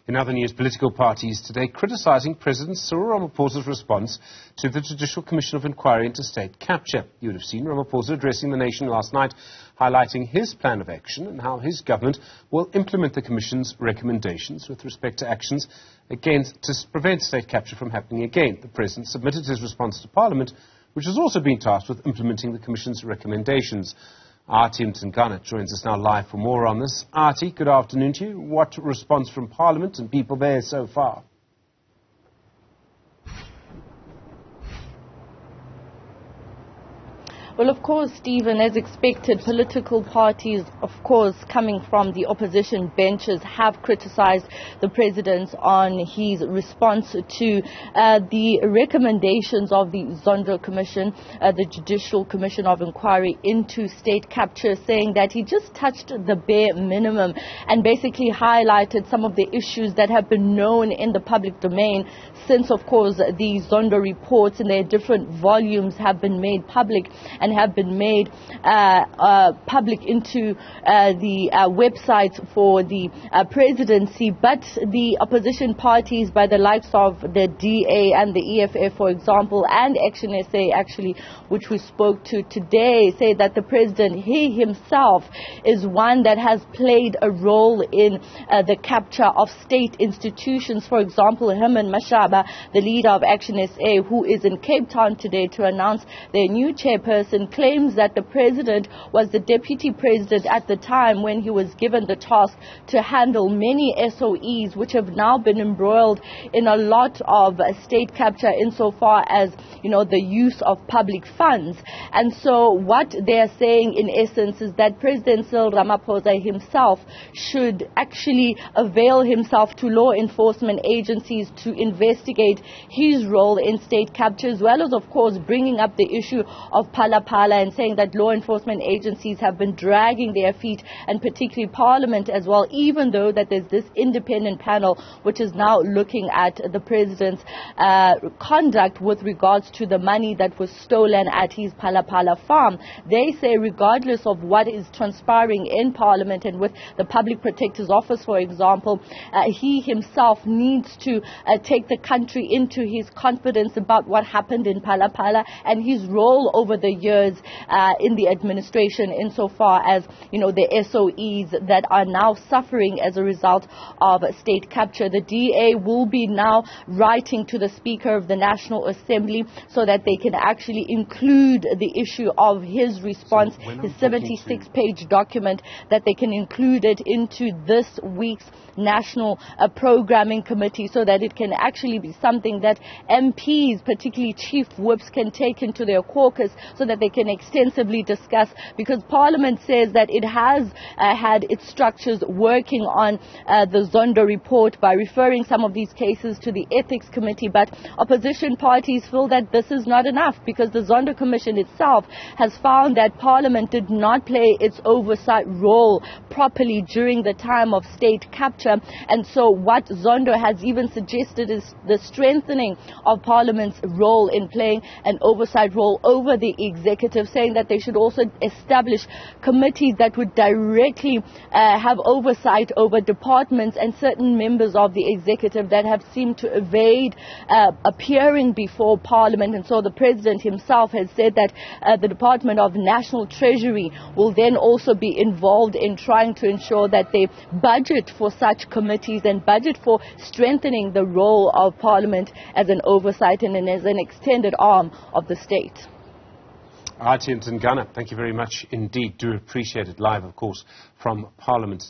In other news, political parties today criticising President Cyril Ramaphosa's response to the Judicial Commission of Inquiry into state capture. You would have seen Ramaphosa addressing the nation last night, highlighting his plan of action and how his government will implement the Commission's recommendations with respect to actions to prevent state capture from happening again. The President submitted his response to Parliament, which has also been tasked with implementing the Commission's recommendations. Athi Mtongana joins us now live for more on this. Athi, good afternoon to you. What response from Parliament and people there so far? Well, of course, Stephen, as expected, political parties, of course, coming from the opposition benches, have criticised the President on his response to the recommendations of the Zondo Commission, the Judicial Commission of Inquiry into state capture, saying that he just touched the bare minimum and basically highlighted some of the issues that have been known in the public domain since, of course, the Zondo reports in their different volumes have been made public and have been made public into the website for the presidency. But the opposition parties, by the likes of the DA and the EFF, for example, and Action SA, actually, which we spoke to today, say that the president, he himself, is one that has played a role in the capture of state institutions. For example, Herman Mashaba, the leader of Action SA, who is in Cape Town today to announce their new chairperson, claims that the president was the deputy president at the time when he was given the task to handle many SOEs which have now been embroiled in a lot of state capture insofar as, you know, the use of public funds. And so what they're saying in essence is that President Cyril Ramaphosa himself should actually avail himself to law enforcement agencies to investigate his role in state capture, as well as, of course, bringing up the issue of Phala and saying that law enforcement agencies have been dragging their feet, and particularly Parliament as well, even though that there's this independent panel which is now looking at the president's conduct with regards to the money that was stolen at his Phala farm. They say regardless of what is transpiring in Parliament and with the Public Protector's Office, for example, he himself needs to take the country into his confidence about what happened in Phala and his role over the years in the administration insofar as, you know, the SOEs that are now suffering as a result of state capture. The DA will be now writing to the Speaker of the National Assembly so that they can actually include the issue of his response, his 76-page document, that they can include it into this week's National Programming Committee so that it can actually be something that MPs, particularly chief whips, can take into their caucus so that they can extensively discuss, because Parliament says that it has had its structures working on the Zondo report by referring some of these cases to the Ethics Committee, but opposition parties feel that this is not enough because the Zondo Commission itself has found that Parliament did not play its oversight role properly during the time of state capture, and so what Zondo has even suggested is the strengthening of Parliament's role in playing an oversight role over the executive, saying that they should also establish committees that would directly have oversight over departments and certain members of the executive that have seemed to evade appearing before Parliament. And so the President himself has said that the Department of National Treasury will then also be involved in trying to ensure that they budget for such committees and budget for strengthening the role of Parliament as an oversight and as an extended arm of the state. Athi Mtongana, thank you very much indeed. Do appreciate it. Live, of course, from Parliament.